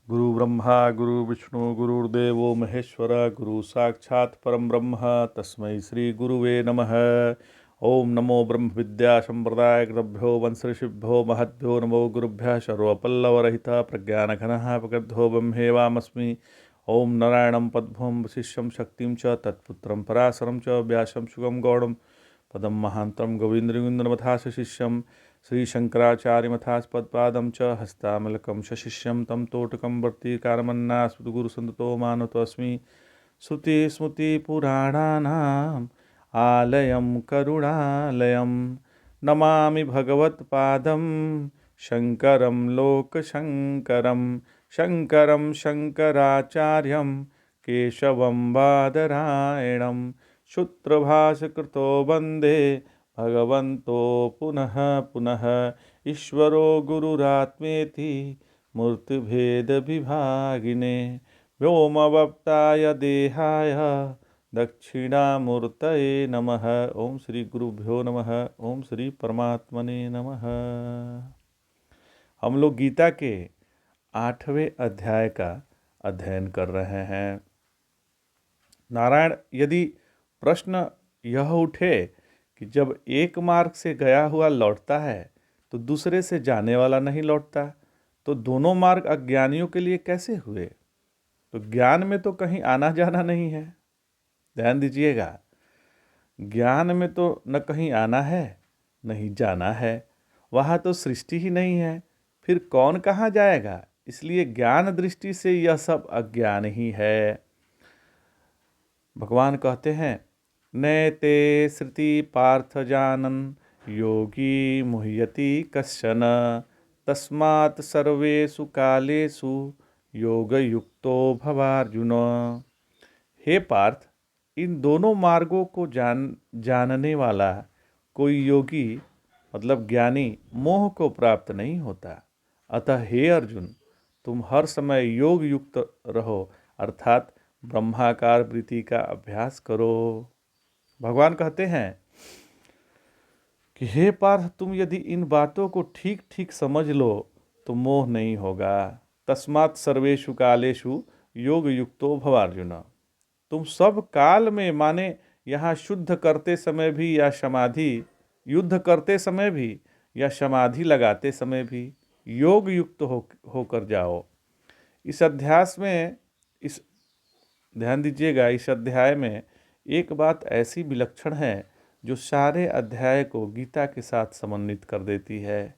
गुरु ब्रह्मा गुरु विष्णु गुरुर्देवो महेश्वर गुरु साक्षात् परम ब्रह्म तस्मै श्री गुरुवे नमः। ओम नमो ब्रह्म विद्या संप्रदाय कृतभ्यो वंश ऋषिभ्यो महद्भ्यो नमो गुरुभ्यः सर्वपल्लवरहित प्रज्ञानघनः प्रगद्धो ब्रह्मेवामस्मि। ओम नारायणं पद्मं वशिष्ठं शक्तिं च तत्पुत्रं पराशरं च व्यासं शुगं गौडं पदम महांतं गोविंद्रमथास शिष्यं श्रीशंकराचार्यमथास्पदपादं च हस्तामलकं शिष्यं तं तोटकं वर्तीकारमन्नास्मृतगुरुसन्ततो मानतोऽस्मि। श्रुतिस्मृतिपुराणानाम् आलयं करुणालयं नमामि भगवत्पादं शङ्करं लोकशङ्करं शङ्करं शङ्कराचार्यं केशवं बादरायणं सूत्रभाष्यकृतो वन्दे भगवन्तो पुनः पुनः। ईश्वरो गुरुरात्मेति मूर्तिभेदविभागिने व्योमवप्ताय देहाय दक्षिणामूर्तये नमः। ओम श्री गुरुभ्यो नमः। ओम श्री परमात्मने नमः। हम लोग गीता के 8वें अध्याय का अध्ययन कर रहे हैं। नारायण, यदि प्रश्न यह उठे कि जब एक मार्ग से गया हुआ लौटता है तो दूसरे से जाने वाला नहीं लौटता, तो दोनों मार्ग अज्ञानियों के लिए कैसे हुए? तो ज्ञान में तो कहीं आना जाना नहीं है। ध्यान दीजिएगा, ज्ञान में तो न कहीं आना है न ही जाना है, वहाँ तो सृष्टि ही नहीं है, फिर कौन कहाँ जाएगा? इसलिए ज्ञान दृष्टि से यह सब अज्ञान ही है। भगवान कहते हैं, नैते श्रुति पार्थ जानन योगी मुह्यति कश्चन तस्मात् सर्वेषु कालेषु योगयुक्तो भवार्जुन। हे पार्थ, इन दोनों मार्गों को जानने वाला कोई योगी मतलब ज्ञानी मोह को प्राप्त नहीं होता। अतः हे अर्जुन, तुम हर समय योग युक्त रहो, अर्थात ब्रह्माकार वृत्ति का अभ्यास करो। भगवान कहते हैं कि हे पार्थ, तुम यदि इन बातों को ठीक ठीक समझ लो तो मोह नहीं होगा। तस्मात् सर्वेषु कालेषु योग युक्तो भवार्जुन। तुम सब काल में, माने यहाँ शुद्ध करते समय भी या समाधि, युद्ध करते समय भी या समाधि लगाते समय भी योग युक्त होकर जाओ। इस अध्यास में ध्यान दीजिएगा, इस अध्याय में एक बात ऐसी विलक्षण है जो सारे अध्याय को गीता के साथ समन्वित कर देती है।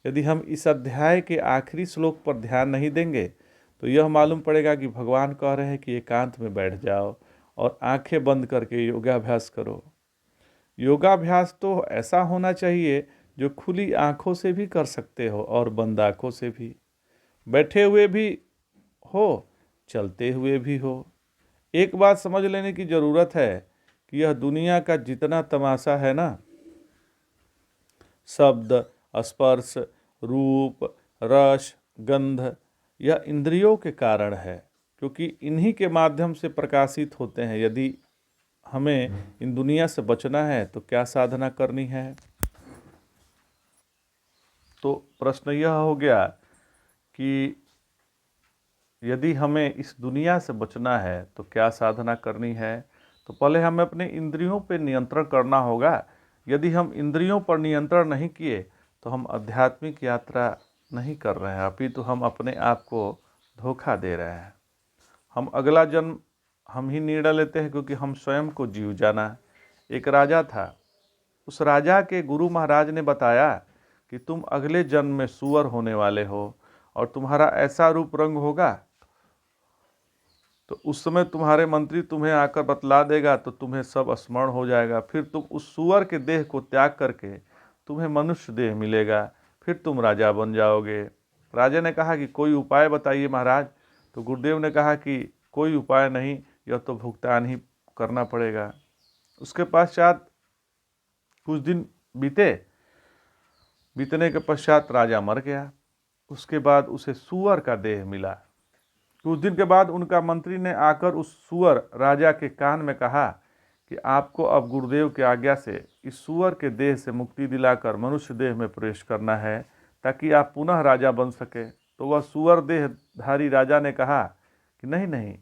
यदि हम इस अध्याय के आखिरी श्लोक पर ध्यान नहीं देंगे तो यह मालूम पड़ेगा कि भगवान कह रहे हैं कि एकांत में बैठ जाओ और आंखें बंद करके योगाभ्यास करो। योगाभ्यास तो ऐसा होना चाहिए जो खुली आंखों से भी कर सकते हो और बंद आंखों से भी, बैठे हुए भी हो, चलते हुए भी हो। एक बात समझ लेने की ज़रूरत है कि यह दुनिया का जितना तमाशा है ना, शब्द, स्पर्श, रूप, रस, गंध, यह इंद्रियों के कारण है, क्योंकि इन्हीं के माध्यम से प्रकाशित होते हैं। यदि हमें इन दुनिया से बचना है तो क्या साधना करनी है? तो प्रश्न यह हो गया कि यदि हमें इस दुनिया से बचना है तो क्या साधना करनी है? तो पहले हमें अपने इंद्रियों पर नियंत्रण करना होगा। यदि हम इंद्रियों पर नियंत्रण नहीं किए तो हम आध्यात्मिक यात्रा नहीं कर रहे हैं, अपितु हम अपने आप को धोखा दे रहे हैं। हम अगला जन्म हम ही निर्णय लेते हैं, क्योंकि हम स्वयं को जीव जाना। एक राजा था, उस राजा के गुरु महाराज ने बताया कि तुम अगले जन्म में सूअर होने वाले हो और तुम्हारा ऐसा रूप रंग होगा तो उस समय तुम्हारे मंत्री तुम्हें आकर बतला देगा तो तुम्हें सब स्मरण हो जाएगा। फिर तुम उस सूअर के देह को त्याग करके तुम्हें मनुष्य देह मिलेगा, फिर तुम राजा बन जाओगे। राजा ने कहा कि कोई उपाय बताइए महाराज। तो गुरुदेव ने कहा कि कोई उपाय नहीं, यह तो भुगतान ही करना पड़ेगा। उसके पश्चात कुछ दिन बीतने के पश्चात राजा मर गया। उसके बाद उसे सूअर का देह मिला। कुछ दिन के बाद उनका मंत्री ने आकर उस सूअर राजा के कान में कहा कि आपको अब गुरुदेव की आज्ञा से इस सूअर के देह से मुक्ति दिलाकर मनुष्य देह में प्रवेश करना है, ताकि आप पुनः राजा बन सके। तो वह सुअर देहधारी राजा ने कहा कि नहीं नहीं,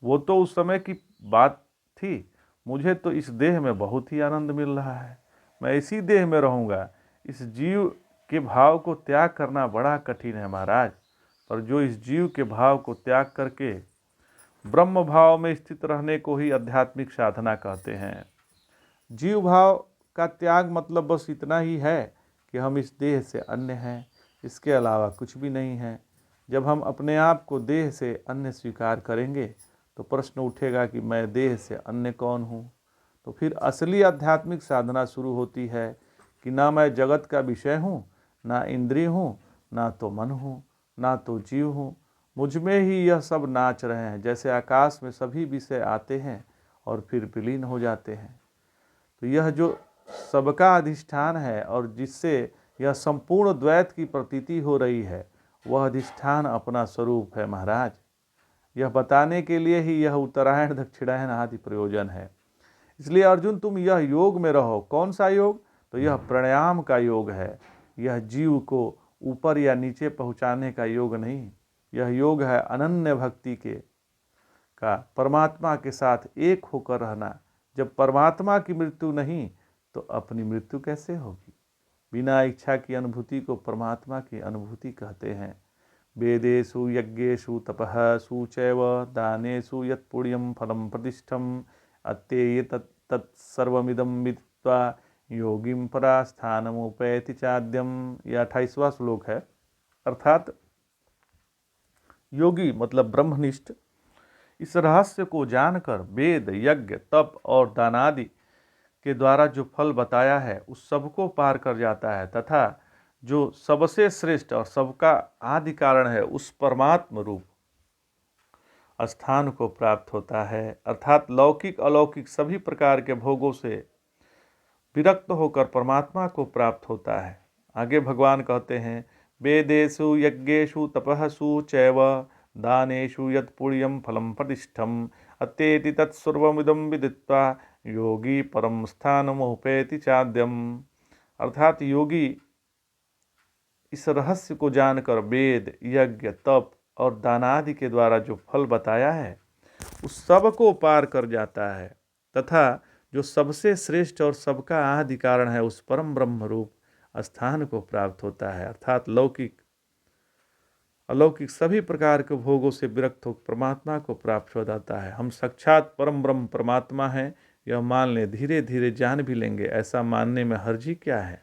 वो तो उस समय की बात थी, मुझे तो इस देह में बहुत ही आनंद मिल रहा है, मैं इसी देह में रहूँगा। इस जीव के भाव को त्याग करना बड़ा कठिन है महाराज, पर जो इस जीव के भाव को त्याग करके ब्रह्म भाव में स्थित रहने को ही आध्यात्मिक साधना कहते हैं। जीव भाव का त्याग मतलब बस इतना ही है कि हम इस देह से अन्य हैं, इसके अलावा कुछ भी नहीं है। जब हम अपने आप को देह से अन्य स्वीकार करेंगे तो प्रश्न उठेगा कि मैं देह से अन्य कौन हूँ। तो फिर असली आध्यात्मिक साधना शुरू होती है कि ना मैं जगत का विषय हूँ, ना इंद्रिय हूँ, ना तो मन हूँ, ना तो जीव हूँ। मुझ में ही यह सब नाच रहे हैं, जैसे आकाश में सभी विषय आते हैं और फिर विलीन हो जाते हैं। तो यह जो सबका अधिष्ठान है और जिससे यह संपूर्ण द्वैत की प्रतीति हो रही है, वह अधिष्ठान अपना स्वरूप है महाराज। यह बताने के लिए ही यह उत्तरायण दक्षिणायन आदि प्रयोजन है। इसलिए अर्जुन, तुम यह योग में रहो। कौन सा योग? तो यह प्राणायाम का योग है। यह जीव को ऊपर या नीचे पहुंचाने का योग नहीं, यह योग है अनन्य भक्ति का, परमात्मा के साथ एक होकर रहना। जब परमात्मा की मृत्यु नहीं तो अपनी मृत्यु कैसे होगी? बिना इच्छा की अनुभूति को परमात्मा की अनुभूति कहते हैं। वेदेषु यज्ञेषु तपःसु चैव दानेषु यत् पुण्यं फलं प्रतिष्ठम् अत्येय तत्सर्वमिदं विदित्वा योगिं परास्थानमुपैति चाद्यम। यह 28वां श्लोक है। अर्थात योगी मतलब ब्रह्मनिष्ठ इस रहस्य को जानकर वेद, यज्ञ, तप और दानादि के द्वारा जो फल बताया है उस सबको पार कर जाता है तथा जो सबसे श्रेष्ठ और सबका आदि कारण है उस परमात्म रूप स्थान को प्राप्त होता है। अर्थात लौकिक अलौकिक सभी प्रकार के भोगों से विरक्त होकर परमात्मा को प्राप्त होता है। आगे भगवान कहते हैं, वेदेषु यज्ञेषु तपःसु चैव दानेषु यत् पुण्यं फलं प्रतिष्ठम् अत्येति तत्सर्वमिदं विदित्वा योगी परम स्थानमुपैति चाद्यम। अर्थात योगी इस रहस्य को जानकर वेद, यज्ञ, तप और दानादि के द्वारा जो फल बताया है उस सब को पार कर जाता है तथा जो सबसे श्रेष्ठ और सबका आदि कारण है उस परम ब्रह्म रूप स्थान को प्राप्त होता है। अर्थात लौकिक अलौकिक सभी प्रकार के भोगों से विरक्त हो परमात्मा को प्राप्त हो जाता है। हम साक्षात परम ब्रह्म परमात्मा हैं, यह मान लें, धीरे धीरे जान भी लेंगे, ऐसा मानने में हर्जी क्या है।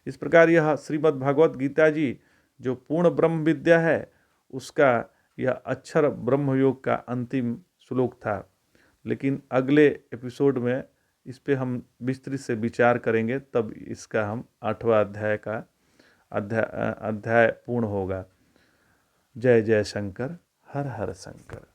इस प्रकार यह श्रीमद् भागवत गीता जी जो पूर्ण ब्रह्म विद्या है उसका यह अक्षर ब्रह्म योग का अंतिम श्लोक था। लेकिन अगले एपिसोड में इस पे हम विस्तृत से विचार करेंगे, तब इसका हम 8वां अध्याय का अध्याय पूर्ण होगा। जय जय शंकर, हर हर शंकर।